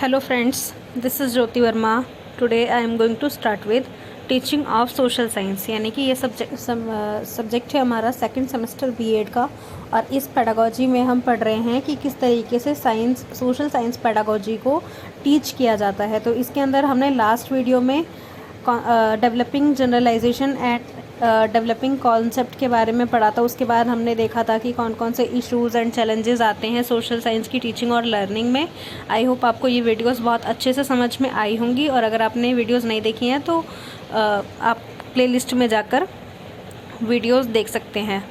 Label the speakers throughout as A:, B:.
A: Hello friends, this is Jyoti Verma. Today I am going to start with teaching of social science, यानी कि ये subject है हमारा second semester BEd का। और इस पेडागोजी में हम पढ़ रहे हैं कि किस तरीके से सोशल साइंस पेडागोजी को टीच किया जाता है। तो इसके अंदर हमने लास्ट वीडियो में developing generalisation at developing concept के बारे में पढ़ा था। उसके बाद हमने देखा था कि कौन कौन से इश्यूज़ एंड चैलेंजेस आते हैं सोशल साइंस की टीचिंग और लर्निंग में। आई होप आपको ये वीडियोस बहुत अच्छे से समझ में आई होंगी, और अगर आपने वीडियोस नहीं देखी हैं तो आप प्लेलिस्ट में जाकर वीडियोस देख सकते हैं।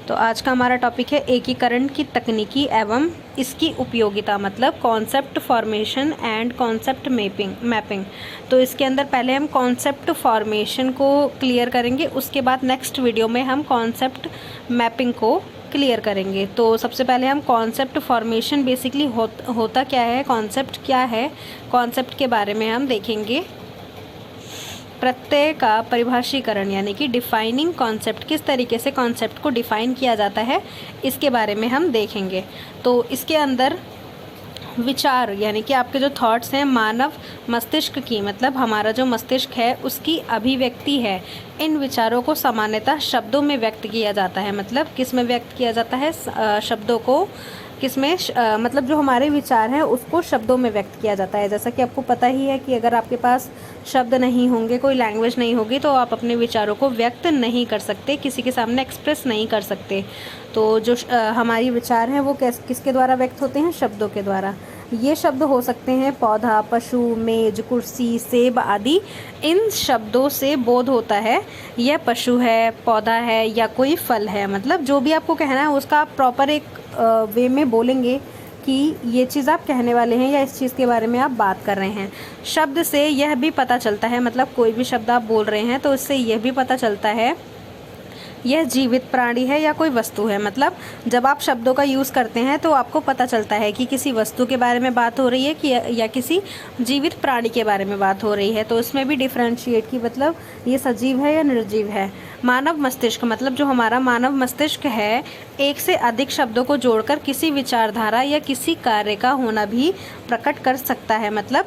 A: तो आज का हमारा टॉपिक है एकीकरण की तकनीकी एवं इसकी उपयोगिता, मतलब concept formation and concept mapping. तो इसके अंदर पहले हम कॉन्सेप्ट फॉर्मेशन को क्लियर करेंगे, उसके बाद नेक्स्ट वीडियो में हम कॉन्सेप्ट मैपिंग को क्लियर करेंगे। तो सबसे पहले हम कॉन्सेप्ट फॉर्मेशन बेसिकली होता क्या है, कॉन्सेप्ट क्या है, कॉन्सेप्ट के बारे में हम देखेंगे। प्रत्यय का परिभाषीकरण यानी कि डिफाइनिंग कॉन्सेप्ट, किस तरीके से कॉन्सेप्ट को डिफ़ाइन किया जाता है, इसके बारे में हम देखेंगे। तो इसके अंदर विचार यानी कि आपके जो थॉट्स हैं मानव मस्तिष्क की, मतलब हमारा जो मस्तिष्क है उसकी अभिव्यक्ति है। इन विचारों को सामान्यतः शब्दों में व्यक्त किया जाता है। मतलब किस में व्यक्त किया जाता है, शब्दों को किस में मतलब जो हमारे विचार हैं उसको शब्दों में व्यक्त किया जाता है। जैसा कि आपको पता ही है कि अगर आपके पास शब्द नहीं होंगे, कोई लैंग्वेज नहीं होगी, तो आप अपने विचारों को व्यक्त नहीं कर सकते, किसी के सामने एक्सप्रेस नहीं कर सकते। तो जो हमारी विचार हैं वो किसके द्वारा व्यक्त होते हैं, शब्दों के द्वारा। ये शब्द हो सकते हैं पौधा, पशु, मेज, कुर्सी, सेब आदि। इन शब्दों से बोध होता है यह पशु है, पौधा है या कोई फल है। मतलब जो भी आपको कहना है उसका आप प्रॉपर एक वे में बोलेंगे कि ये चीज़ आप कहने वाले हैं या इस चीज़ के बारे में आप बात कर रहे हैं। शब्द से यह भी पता चलता है, मतलब कोई भी शब्द आप बोल रहे हैं तो इससे यह भी पता चलता है यह जीवित प्राणी है या कोई वस्तु है। मतलब जब आप शब्दों का यूज़ करते हैं तो आपको पता चलता है कि किसी वस्तु के बारे में बात हो रही है कि या किसी जीवित प्राणी के बारे में बात हो रही है। तो इसमें भी डिफ्रेंशिएट की, मतलब ये सजीव है या निर्जीव है। मानव मस्तिष्क, मतलब जो हमारा मानव मस्तिष्क है, एक से अधिक शब्दों को जोड़कर किसी विचारधारा या किसी कार्य का होना भी प्रकट कर सकता है। मतलब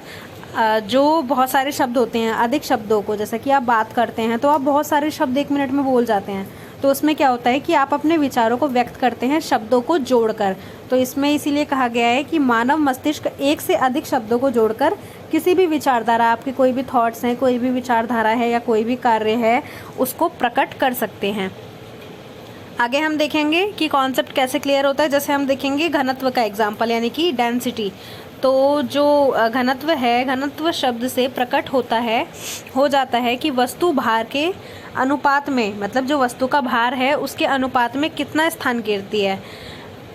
A: जो बहुत सारे शब्द होते हैं, अधिक शब्दों को, जैसे कि आप बात करते हैं तो आप बहुत सारे शब्द एक मिनट में बोल जाते हैं, तो उसमें क्या होता है कि आप अपने विचारों को व्यक्त करते हैं शब्दों को जोड़कर। तो इसमें इसीलिए कहा गया है कि मानव मस्तिष्क एक से अधिक शब्दों को जोड़कर किसी भी विचारधारा, आपके कोई भी थॉट्स हैं, कोई भी विचारधारा है या कोई भी कार्य है, उसको प्रकट कर सकते हैं। आगे हम देखेंगे कि कॉन्सेप्ट कैसे क्लियर होता है। जैसे हम देखेंगे घनत्व का एग्जाम्पल, यानी कि डेंसिटी। तो जो घनत्व है, घनत्व शब्द से प्रकट हो जाता है कि वस्तु भार के अनुपात में, मतलब जो वस्तु का भार है उसके अनुपात में कितना स्थान घेरती है।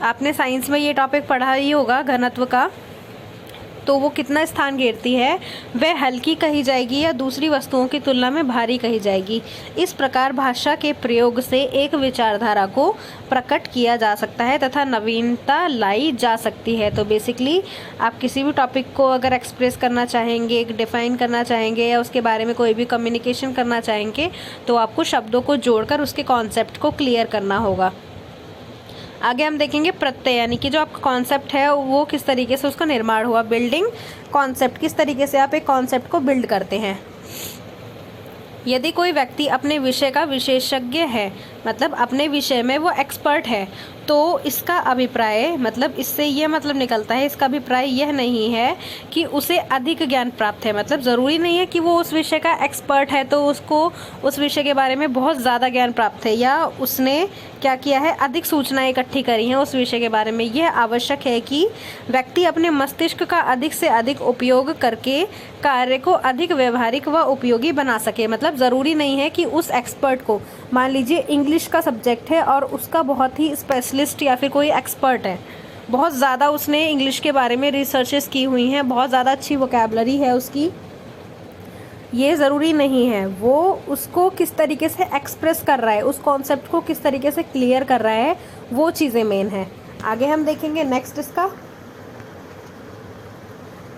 A: आपने साइंस में ये टॉपिक पढ़ा ही होगा घनत्व का। तो वो कितना स्थान घेरती है, वह हल्की कही जाएगी या दूसरी वस्तुओं की तुलना में भारी कही जाएगी। इस प्रकार भाषा के प्रयोग से एक विचारधारा को प्रकट किया जा सकता है तथा नवीनता लाई जा सकती है। तो बेसिकली आप किसी भी टॉपिक को अगर एक्सप्रेस करना चाहेंगे, डिफ़ाइन करना चाहेंगे या उसके बारे में कोई भी कम्युनिकेशन करना चाहेंगे, तो आपको शब्दों को जोड़कर उसके कॉन्सेप्ट को क्लियर करना होगा। आगे हम देखेंगे प्रत्यय, यानी कि जो आपका कॉन्सेप्ट है वो किस तरीके से उसका निर्माण हुआ। बिल्डिंग कॉन्सेप्ट, किस तरीके से आप एक कॉन्सेप्ट को बिल्ड करते हैं। यदि कोई व्यक्ति अपने विषय का विशेषज्ञ है, मतलब अपने विषय में वो एक्सपर्ट है, तो इसका अभिप्राय, मतलब इससे ये मतलब निकलता है, इसका अभिप्राय यह नहीं है कि उसे अधिक ज्ञान प्राप्त है। मतलब ज़रूरी नहीं है कि वो उस विषय का एक्सपर्ट है तो उसको उस विषय के बारे में बहुत ज़्यादा ज्ञान प्राप्त है, या उसने क्या किया है, अधिक सूचनाएं इकट्ठी करी हैं उस विषय के बारे में। यह आवश्यक है कि व्यक्ति अपने मस्तिष्क का अधिक से अधिक उपयोग करके कार्य को अधिक व्यवहारिक व उपयोगी बना सके। मतलब ज़रूरी नहीं है कि उस एक्सपर्ट को, मान लीजिए इंग्लिश का सब्जेक्ट है और उसका बहुत ही स्पेशलिस्ट या फिर कोई एक्सपर्ट है, बहुत ज़्यादा उसने इंग्लिश के बारे में रिसर्चेस की हुई हैं, बहुत ज़्यादा अच्छी वोकैबलरी है उसकी, ये ज़रूरी नहीं है। वो उसको किस तरीके से एक्सप्रेस कर रहा है, उस कॉन्सेप्ट को किस तरीके से क्लियर कर रहा है, वो चीज़ें मेन है। आगे हम देखेंगे नेक्स्ट इसका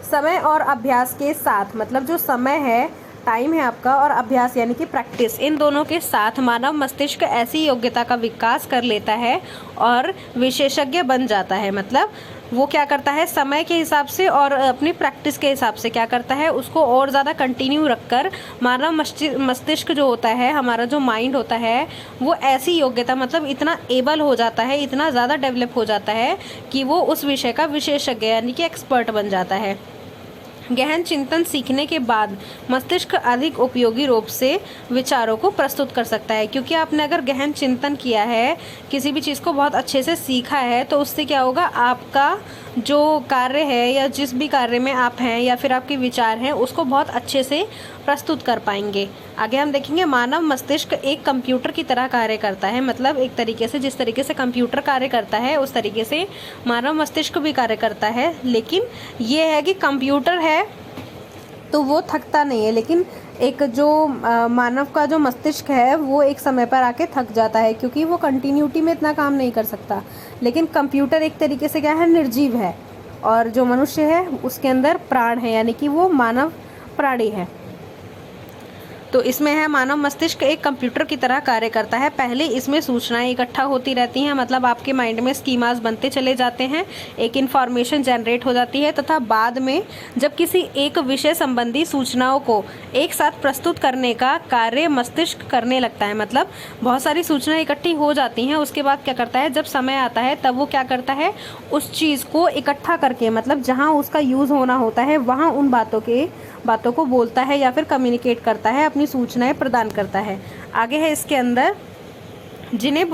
A: समय और अभ्यास के साथ, मतलब जो समय है, टाइम है आपका, और अभ्यास यानी कि प्रैक्टिस, इन दोनों के साथ मानव मस्तिष्क ऐसी योग्यता का विकास कर लेता है और विशेषज्ञ बन जाता है। मतलब वो क्या करता है, समय के हिसाब से और अपनी प्रैक्टिस के हिसाब से क्या करता है, उसको और ज़्यादा कंटिन्यू रखकर मानव मस्तिष्क जो होता है, हमारा जो माइंड होता है, वो ऐसी योग्यता मतलब इतना एबल हो जाता है, इतना ज़्यादा डेवलप हो जाता है कि वो उस विषय का विशेषज्ञ यानी कि एक्सपर्ट बन जाता है। गहन चिंतन सीखने के बाद मस्तिष्क अधिक उपयोगी रूप से विचारों को प्रस्तुत कर सकता है, क्योंकि आपने अगर गहन चिंतन किया है, किसी भी चीज़ को बहुत अच्छे से सीखा है, तो उससे क्या होगा, आपका जो कार्य है या जिस भी कार्य में आप हैं या फिर आपके विचार हैं, उसको बहुत अच्छे से प्रस्तुत कर पाएंगे। आगे हम देखेंगे मानव मस्तिष्क एक कंप्यूटर की तरह कार्य करता है, मतलब एक तरीके से जिस तरीके से कंप्यूटर कार्य करता है उस तरीके से मानव मस्तिष्क भी कार्य करता है। लेकिन ये है कि कंप्यूटर है तो वो थकता नहीं है, लेकिन एक जो मानव का जो मस्तिष्क है वो एक समय पर आके थक जाता है, क्योंकि वो कंटिन्यूटी में इतना काम नहीं कर सकता। लेकिन कंप्यूटर एक तरीके से क्या है, निर्जीव है, और जो मनुष्य है उसके अंदर प्राण है, यानी कि वो मानव प्राणी है। तो इसमें है मानव मस्तिष्क एक कंप्यूटर की तरह कार्य करता है। पहले इसमें सूचनाएं इकट्ठा होती रहती हैं, मतलब आपके माइंड में स्कीमास बनते चले जाते हैं, एक इन्फॉर्मेशन जनरेट हो जाती है, तथा बाद में जब किसी एक विषय संबंधी सूचनाओं को एक साथ प्रस्तुत करने का कार्य मस्तिष्क करने लगता है। मतलब बहुत सारी सूचनाएं इकट्ठी हो जाती हैं, उसके बाद क्या करता है, जब समय आता है तब वो क्या करता है, उस चीज़ को इकट्ठा करके, मतलब जहाँ उसका यूज़ होना होता है वहाँ उन बातों को बोलता है या फिर कम्युनिकेट करता है, अपनी सूचनाएं प्रदान करता है। आगे है इसके अंदर जिन्हें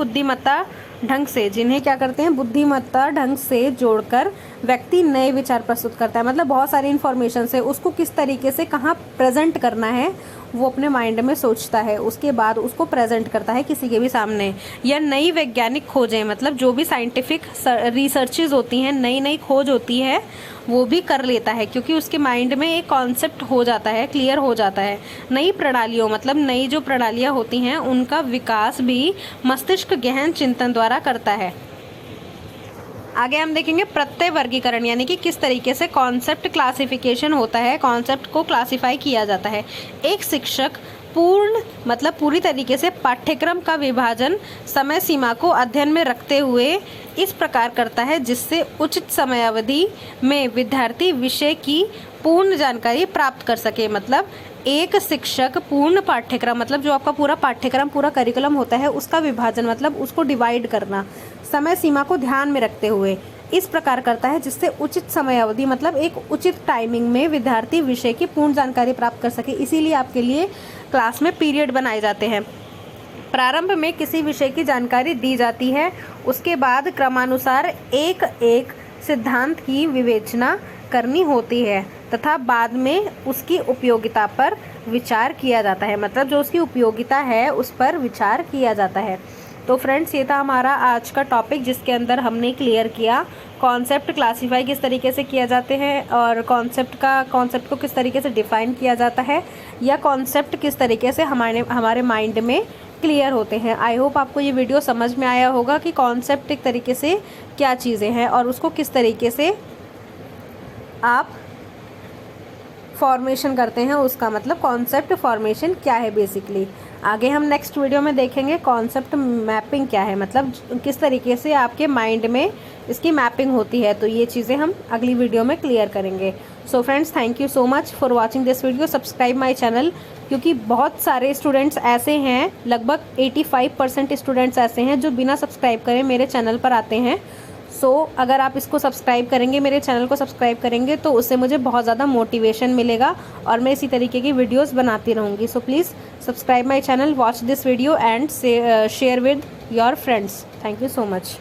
A: क्या करते हैं, बुद्धिमत्ता ढंग से जोड़कर व्यक्ति नए विचार प्रस्तुत करता है। मतलब बहुत सारी इन्फॉर्मेशन से उसको किस तरीके से कहाँ प्रेजेंट करना है वो अपने माइंड में सोचता है, उसके बाद उसको प्रेजेंट करता है किसी के भी सामने। या नई वैज्ञानिक खोजें, मतलब जो भी साइंटिफिक रिसर्चेज होती हैं, नई नई खोज होती है, वो भी कर लेता है, क्योंकि उसके माइंड में एक कॉन्सेप्ट हो जाता है, क्लियर हो जाता है। नई प्रणालियों, मतलब नई जो प्रणालियाँ होती हैं उनका विकास भी मस्तिष्क गहन चिंतन द्वारा करता है। आगे हम देखेंगे प्रत्यय वर्गीकरण, यानी कि किस तरीके से कॉन्सेप्ट क्लासिफिकेशन होता है, कॉन्सेप्ट को क्लासिफाई किया जाता है। एक शिक्षक पूरी तरीके से पाठ्यक्रम का विभाजन समय सीमा को अध्ययन में रखते हुए इस प्रकार करता है जिससे उचित समयावधि में विद्यार्थी विषय की पूर्ण जानकारी प्राप्त कर सके। मतलब एक शिक्षक पूर्ण पाठ्यक्रम, मतलब जो आपका पूरा पाठ्यक्रम, पूरा करिकुलम होता है, उसका विभाजन, मतलब उसको डिवाइड करना समय सीमा को ध्यान में रखते हुए इस प्रकार करता है जिससे उचित समय अवधि, मतलब एक उचित टाइमिंग में विद्यार्थी विषय की पूर्ण जानकारी प्राप्त कर सके। इसीलिए आपके लिए क्लास में पीरियड बनाए जाते हैं। प्रारंभ में किसी विषय की जानकारी दी जाती है, उसके बाद क्रमानुसार एक एक सिद्धांत की विवेचना करनी होती है तथा बाद में उसकी उपयोगिता पर विचार किया जाता है। मतलब जो उसकी उपयोगिता है उस पर विचार किया जाता है। तो फ्रेंड्स, ये था हमारा आज का टॉपिक, जिसके अंदर हमने क्लियर किया कॉन्सेप्ट क्लासीफाई किस तरीके से किया जाते हैं, और कॉन्सेप्ट को किस तरीके से डिफ़ाइन किया जाता है, या कॉन्सेप्ट किस तरीके से हमारे माइंड में क्लियर होते हैं। आई होप आपको ये वीडियो समझ में आया होगा कि कॉन्सेप्ट एक तरीके से क्या चीज़ें हैं और उसको किस तरीके से आप फॉर्मेशन करते हैं, उसका मतलब कॉन्सेप्ट फॉर्मेशन क्या है बेसिकली। आगे हम नेक्स्ट वीडियो में देखेंगे कॉन्सेप्ट मैपिंग क्या है, मतलब किस तरीके से आपके माइंड में इसकी मैपिंग होती है। तो ये चीज़ें हम अगली वीडियो में क्लियर करेंगे। So friends, thank you so much for watching this video. Subscribe my channel, क्योंकि बहुत सारे स्टूडेंट्स ऐसे हैं, लगभग 85% स्टूडेंट्स ऐसे हैं जो बिना सब्सक्राइब करे मेरे चैनल पर आते हैं। अगर आप इसको सब्सक्राइब करेंगे, मेरे चैनल को सब्सक्राइब करेंगे, तो उससे मुझे बहुत ज़्यादा मोटिवेशन मिलेगा और मैं इसी तरीके की वीडियोस बनाती रहूँगी। So please subscribe my channel, watch this video and share with your friends. Thank you so much.